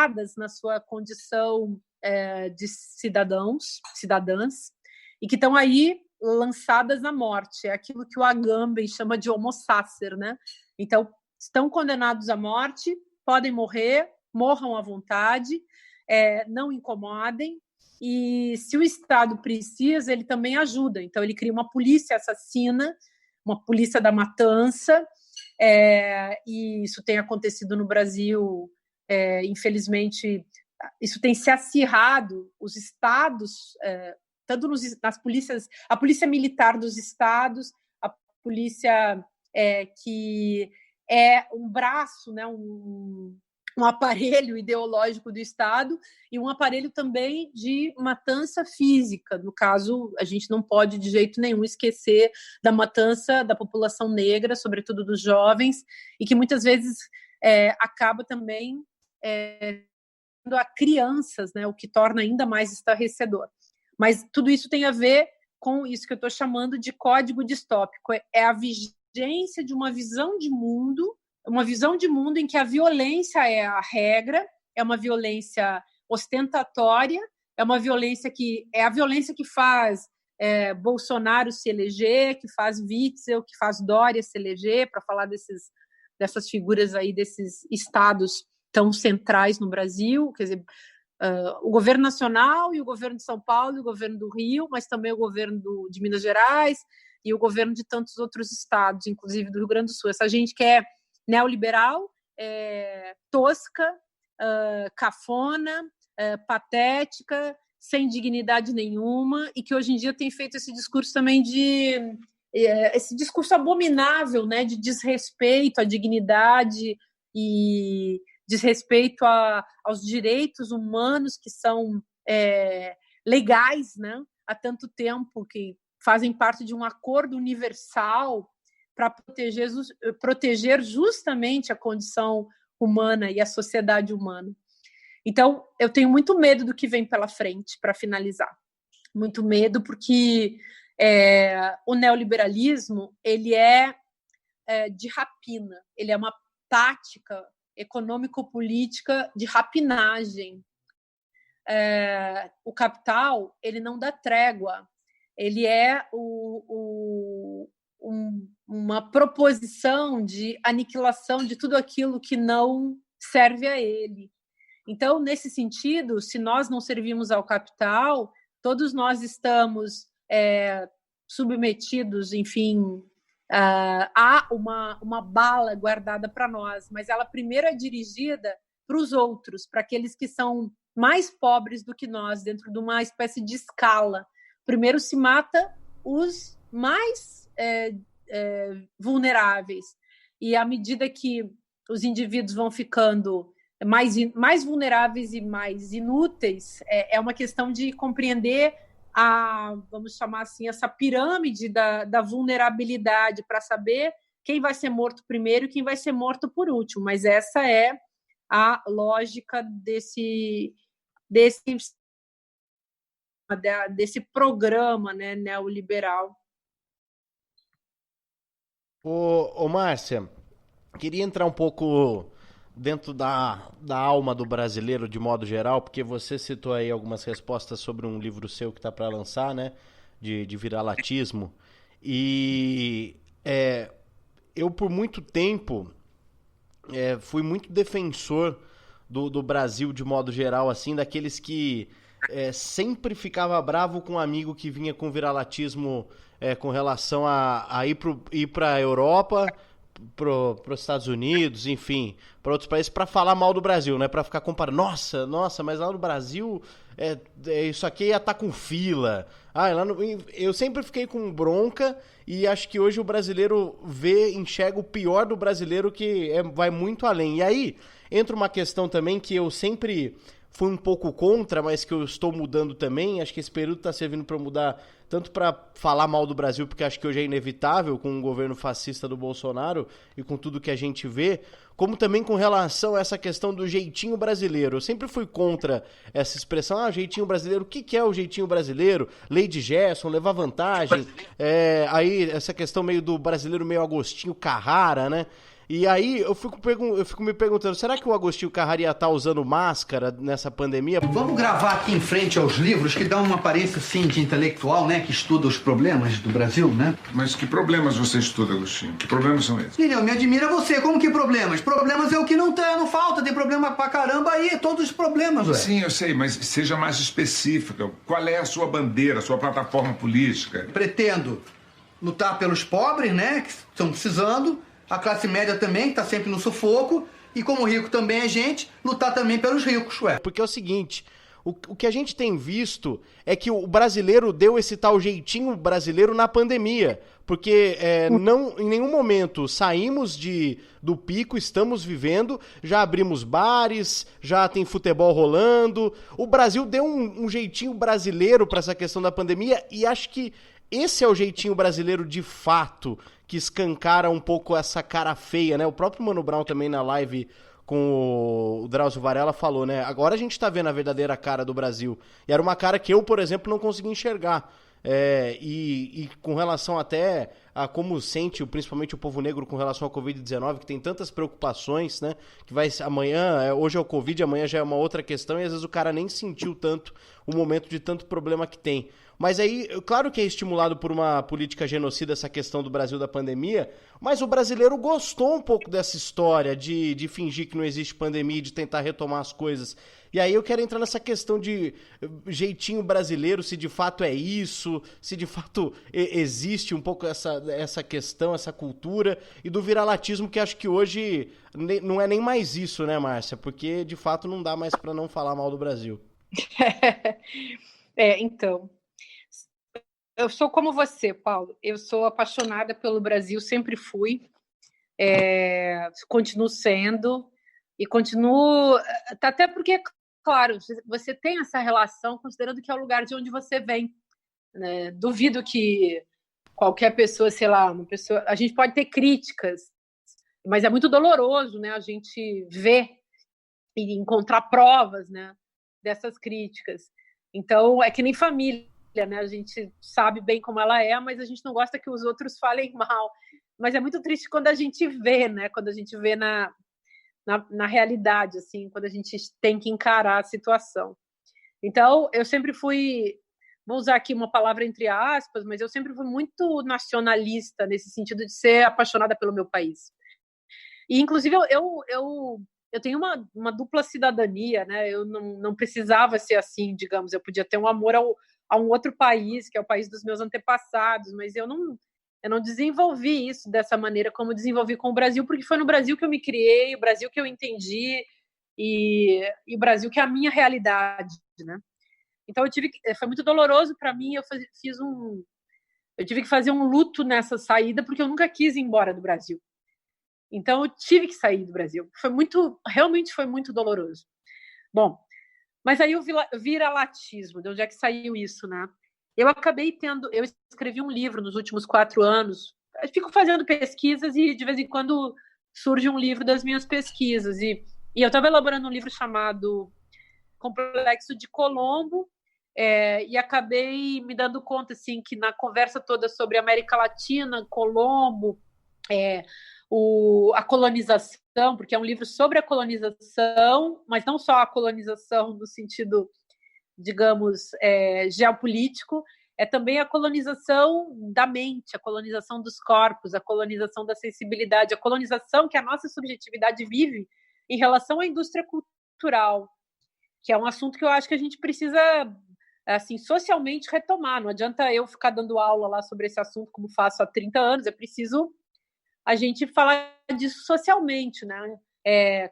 frustradas na sua condição de cidadãs, e que estão aí lançadas na morte. É aquilo que o Agamben chama de homo sacer, né? Então, estão condenados à morte, podem morrer, morram à vontade, não incomodem, e se o Estado precisa, ele também ajuda. Então, ele cria uma polícia assassina, uma polícia da matança, e isso tem acontecido no Brasil, infelizmente, isso tem se acirrado, os estados, tanto nas polícias, a polícia militar dos estados, a polícia que é um braço, né, um aparelho ideológico do Estado e um aparelho também de matança física. No caso, a gente não pode de jeito nenhum esquecer da matança da população negra, sobretudo dos jovens, e que muitas vezes acaba também a crianças, né, o que torna ainda mais estarrecedor. Mas tudo isso tem a ver com isso que eu estou chamando de código distópico. É a vigência de uma visão de mundo em que a violência é a regra, é uma violência ostentatória, é uma violência que é a violência que faz Bolsonaro se eleger, que faz Witzel, que faz Dória se eleger, para falar dessas figuras aí, desses estados tão centrais no Brasil, quer dizer, o governo nacional e o governo de São Paulo e o governo do Rio, mas também o governo de Minas Gerais e o governo de tantos outros estados, inclusive do Rio Grande do Sul. Essa gente que é neoliberal, tosca, cafona, patética, sem dignidade nenhuma, e que hoje em dia tem feito esse discurso também esse discurso abominável, né, de desrespeito à dignidade e desrespeito aos direitos humanos que são legais, né, há tanto tempo, que fazem parte de um acordo universal para proteger justamente a condição humana e a sociedade humana. Então, eu tenho muito medo do que vem pela frente, para finalizar. Muito medo, porque o neoliberalismo ele é de rapina, ele é uma tática econômico-política de rapinagem. O capital ele não dá trégua, ele é uma proposição de aniquilação de tudo aquilo que não serve a ele. Então, nesse sentido, se nós não servimos ao capital, todos nós estamos submetidos, enfim, a uma bala guardada para nós, mas ela primeiro é dirigida para os outros, para aqueles que são mais pobres do que nós, dentro de uma espécie de escala. Primeiro se mata os mais vulneráveis, e à medida que os indivíduos vão ficando mais vulneráveis e mais inúteis, é uma questão de compreender vamos chamar assim, essa pirâmide da vulnerabilidade, para saber quem vai ser morto primeiro e quem vai ser morto por último. Mas essa é a lógica desse programa, né, neoliberal. Ô Márcia, queria entrar um pouco dentro da alma do brasileiro de modo geral, porque você citou aí algumas respostas sobre um livro seu que está para lançar, né, de viralatismo, e eu por muito tempo fui muito defensor do Brasil de modo geral, assim, daqueles que sempre ficava bravo com um amigo que vinha com viralatismo com relação a ir para a Europa, para os Estados Unidos, enfim, para outros países, para falar mal do Brasil, né? Para ficar comparando. Nossa, mas lá no Brasil isso aqui ia estar com fila. Eu sempre fiquei com bronca, e acho que hoje o brasileiro enxerga o pior do brasileiro, que vai muito além. E aí entra uma questão também que eu sempre fui um pouco contra, mas que eu estou mudando também. Acho que esse período está servindo para mudar, tanto para falar mal do Brasil, porque acho que hoje é inevitável com o governo fascista do Bolsonaro e com tudo que a gente vê, como também com relação a essa questão do jeitinho brasileiro. Eu sempre fui contra essa expressão, jeitinho brasileiro. O que é o jeitinho brasileiro? Lei de Gerson, levar vantagem, aí essa questão meio do brasileiro meio Agostinho Carrara, né? E aí eu fico me perguntando, será que o Agostinho Carrara ia estar usando máscara nessa pandemia? Vamos gravar aqui em frente aos livros que dão uma aparência assim de intelectual, né? Que estuda os problemas do Brasil, né? Mas que problemas você estuda, Agostinho? Que problemas são esses? Filho, me admira você. Como que problemas? Problemas é o que não falta. Tem problema pra caramba aí. Todos os problemas, ué. Sim, eu sei, mas seja mais específica. Qual é a sua bandeira, a sua plataforma política? Pretendo lutar pelos pobres, né? Que estão precisando. A classe média também, que está sempre no sufoco, e como rico também é gente, lutar também pelos ricos, ué. Porque é o seguinte, o que a gente tem visto é que o brasileiro deu esse tal jeitinho brasileiro na pandemia, porque não, em nenhum momento saímos do pico, estamos vivendo, já abrimos bares, já tem futebol rolando, o Brasil deu um jeitinho brasileiro para essa questão da pandemia, e acho que esse é o jeitinho brasileiro de fato, que escancara um pouco essa cara feia, né? O próprio Mano Brown também na live com o Drauzio Varela falou, né? Agora a gente tá vendo a verdadeira cara do Brasil. E era uma cara que eu, por exemplo, não consegui enxergar. E com relação até a como sente, principalmente o povo negro com relação ao Covid-19, que tem tantas preocupações, né? Que vai amanhã, hoje é o Covid, amanhã já é uma outra questão, e às vezes o cara nem sentiu tanto o momento de tanto problema que tem. Mas aí, claro que é estimulado por uma política genocida essa questão do Brasil da pandemia, mas o brasileiro gostou um pouco dessa história de fingir que não existe pandemia e de tentar retomar as coisas. E aí eu quero entrar nessa questão de jeitinho brasileiro, se de fato é isso, se de fato existe um pouco essa questão, essa cultura, e do viralatismo, que acho que hoje não é nem mais isso, né, Márcia? Porque de fato não dá mais para não falar mal do Brasil. Então... Eu sou como você, Paulo. Eu sou apaixonada pelo Brasil, sempre fui. Continuo sendo. E continuo... Até porque, claro, você tem essa relação considerando que é o lugar de onde você vem. Né? Duvido que qualquer pessoa, sei lá, uma pessoa... A gente pode ter críticas, mas é muito doloroso, né? A gente ver e encontrar provas, né, dessas críticas. Então, é que nem família. Né? A gente sabe bem como ela é, mas a gente não gosta que os outros falem mal. Mas é muito triste quando a gente vê, né? Quando a gente vê na realidade, assim, quando a gente tem que encarar a situação. Então, eu sempre fui, vou usar aqui uma palavra entre aspas, mas eu sempre fui muito nacionalista, nesse sentido de ser apaixonada pelo meu país. E, inclusive, eu tenho uma dupla cidadania, né? Eu não precisava ser assim, digamos. Eu podia ter um amor a um outro país, que é o país dos meus antepassados, mas eu não desenvolvi isso dessa maneira como desenvolvi com o Brasil, porque foi no Brasil que eu me criei, o Brasil que eu entendi, e o Brasil que é a minha realidade, né? Então foi muito doloroso para mim, eu tive que fazer um luto nessa saída, porque eu nunca quis ir embora do Brasil. Então eu tive que sair do Brasil. Realmente foi muito doloroso. Bom, mas aí o viralatismo, de onde é que saiu isso, né? Eu escrevi um livro nos últimos 4 anos, eu fico fazendo pesquisas e de vez em quando surge um livro das minhas pesquisas, e eu estava elaborando um livro chamado Complexo de Colombo, e acabei me dando conta, assim, que na conversa toda sobre América Latina, Colombo, a colonização, porque é um livro sobre a colonização, mas não só a colonização no sentido, digamos, geopolítico, é também a colonização da mente, a colonização dos corpos, a colonização da sensibilidade, a colonização que a nossa subjetividade vive em relação à indústria cultural, que é um assunto que eu acho que a gente precisa, assim, socialmente retomar. Não adianta eu ficar dando aula lá sobre esse assunto como faço há 30 anos, é preciso a gente falar disso socialmente, né?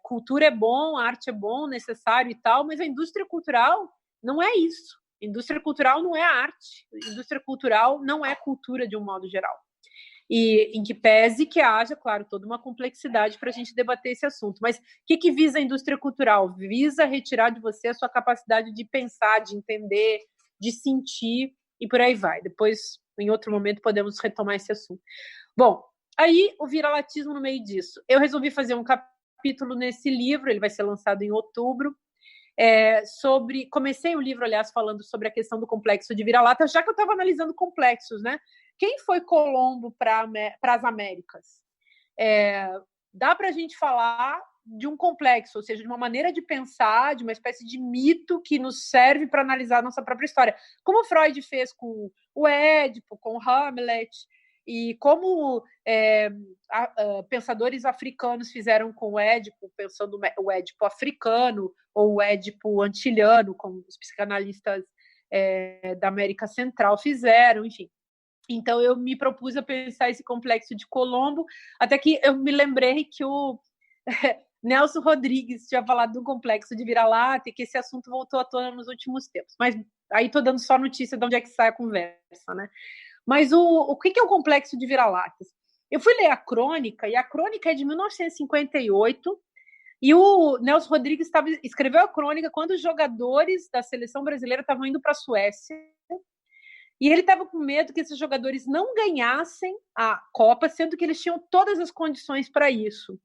Cultura é bom, arte é bom, necessário e tal, mas a indústria cultural não é isso. Indústria cultural não é arte. Indústria cultural não é cultura de um modo geral. E em que pese que haja, claro, toda uma complexidade para a gente debater esse assunto. Mas o que visa a indústria cultural? Visa retirar de você a sua capacidade de pensar, de entender, de sentir e por aí vai. Depois, em outro momento, podemos retomar esse assunto. Bom, aí o viralatismo no meio disso. Eu resolvi fazer um capítulo nesse livro, ele vai ser lançado em outubro, comecei o livro, aliás, falando sobre a questão do complexo de vira-lata, já que eu estava analisando complexos, né? Quem foi Colombo para as Américas? dá para a gente falar de um complexo, ou seja, de uma maneira de pensar, de uma espécie de mito que nos serve para analisar a nossa própria história. Como Freud fez com o Édipo, com o Hamlet, e como pensadores africanos fizeram com o Édipo, pensando o Édipo africano ou o Édipo antilhano, como os psicanalistas da América Central fizeram, enfim. Então, eu me propus a pensar esse complexo de Colombo, até que eu me lembrei que o Nelson Rodrigues tinha falado do complexo de vira-lata e que esse assunto voltou à tona nos últimos tempos. Mas aí estou dando só notícia de onde é que sai a conversa, né? Mas o que é o complexo de vira-latas? Eu fui ler a crônica, e a crônica é de 1958, e o Nelson Rodrigues escreveu a crônica quando os jogadores da seleção brasileira estavam indo para a Suécia, e ele estava com medo que esses jogadores não ganhassem a Copa, sendo que eles tinham todas as condições para isso.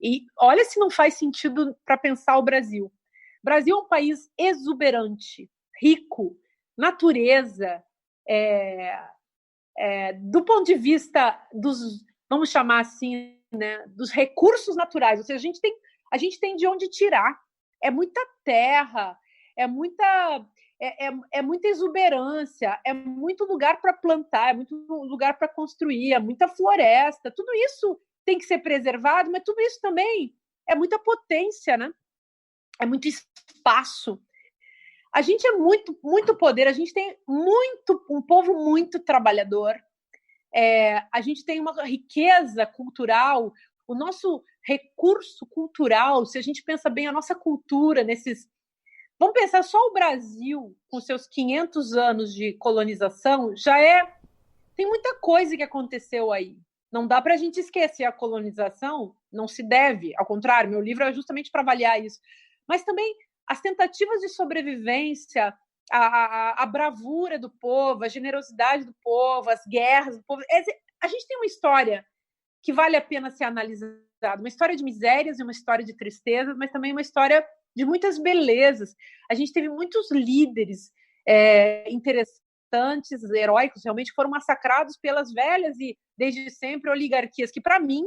E olha se não faz sentido para pensar o Brasil. O Brasil é um país exuberante, rico, natureza, do ponto de vista dos, vamos chamar assim, né, dos recursos naturais. Ou seja, a gente tem de onde tirar. É muita terra, é muita exuberância, é muito lugar para plantar, é muito lugar para construir, é muita floresta. Tudo isso tem que ser preservado, mas tudo isso também é muita potência, né? É muito espaço. A gente é muito poder, a gente tem um povo muito trabalhador, a gente tem uma riqueza cultural, o nosso recurso cultural, se a gente pensa bem a nossa cultura nesses... Vamos pensar só o Brasil, com seus 500 anos de colonização, tem muita coisa que aconteceu aí. Não dá para a gente esquecer a colonização, não se deve, ao contrário, meu livro é justamente para avaliar isso. Mas também as tentativas de sobrevivência, a bravura do povo, a generosidade do povo, as guerras do povo. A gente tem uma história que vale a pena ser analisada, uma história de misérias e uma história de tristezas, mas também uma história de muitas belezas. A gente teve muitos líderes interessantes, heróicos, realmente foram massacrados pelas velhas e, desde sempre, oligarquias, que, para mim,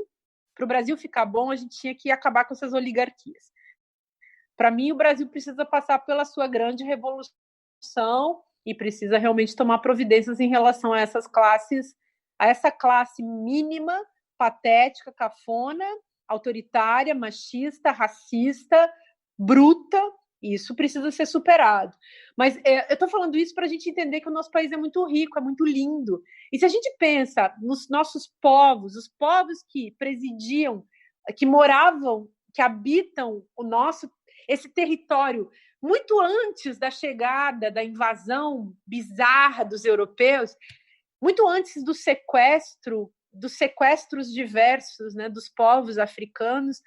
para o Brasil ficar bom, a gente tinha que acabar com essas oligarquias. Para mim, o Brasil precisa passar pela sua grande revolução e precisa realmente tomar providências em relação a essas classes, a essa classe mínima, patética, cafona, autoritária, machista, racista, bruta. Isso precisa ser superado. Mas eu estou falando isso para a gente entender que o nosso país é muito rico, é muito lindo. E se a gente pensa nos nossos povos, os povos que presidiam, que moravam, que habitam esse território muito antes da chegada, da invasão bizarra dos europeus, muito antes dos sequestros diversos, né, dos povos africanos.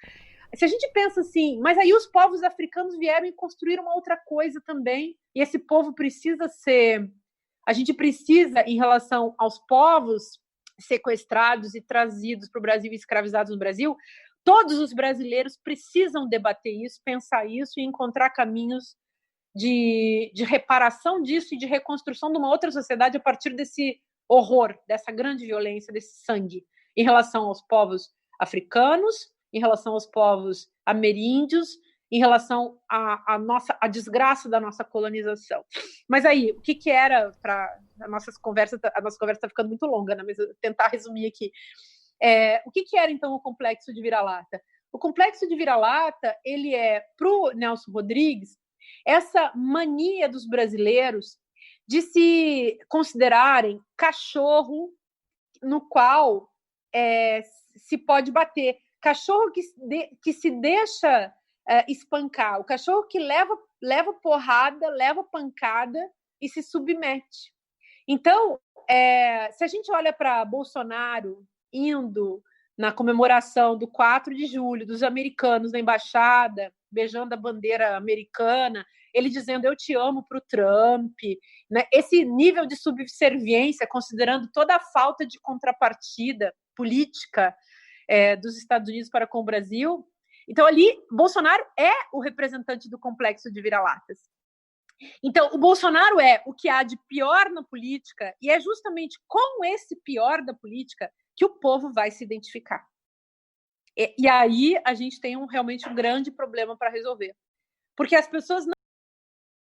Se a gente pensa assim, mas aí os povos africanos vieram e construíram uma outra coisa também, e esse povo precisa ser... A gente precisa, em relação aos povos sequestrados e trazidos para o Brasil e escravizados no Brasil, todos os brasileiros precisam debater isso, pensar isso e encontrar caminhos de reparação disso e de reconstrução de uma outra sociedade a partir desse horror, dessa grande violência, desse sangue, em relação aos povos africanos, em relação aos povos ameríndios, em relação à desgraça da nossa colonização. Mas aí, o que era para a nossa conversa está ficando muito longa, né? Mas eu vou tentar resumir aqui. O que era, então, o complexo de vira-lata? O complexo de vira-lata, ele para o Nelson Rodrigues, essa mania dos brasileiros de se considerarem cachorro no qual se pode bater. Cachorro que se deixa espancar. O cachorro que leva porrada, leva pancada e se submete. Então, se a gente olha para Bolsonaro indo na comemoração do 4 de julho, dos americanos na embaixada, beijando a bandeira americana, ele dizendo eu te amo para o Trump, né? Esse nível de subserviência, considerando toda a falta de contrapartida política dos Estados Unidos para com o Brasil. Então, ali, Bolsonaro é o representante do complexo de vira-latas. Então, o Bolsonaro é o que há de pior na política, e é justamente com esse pior da política que o povo vai se identificar. E aí a gente tem realmente um grande problema para resolver. Porque as pessoas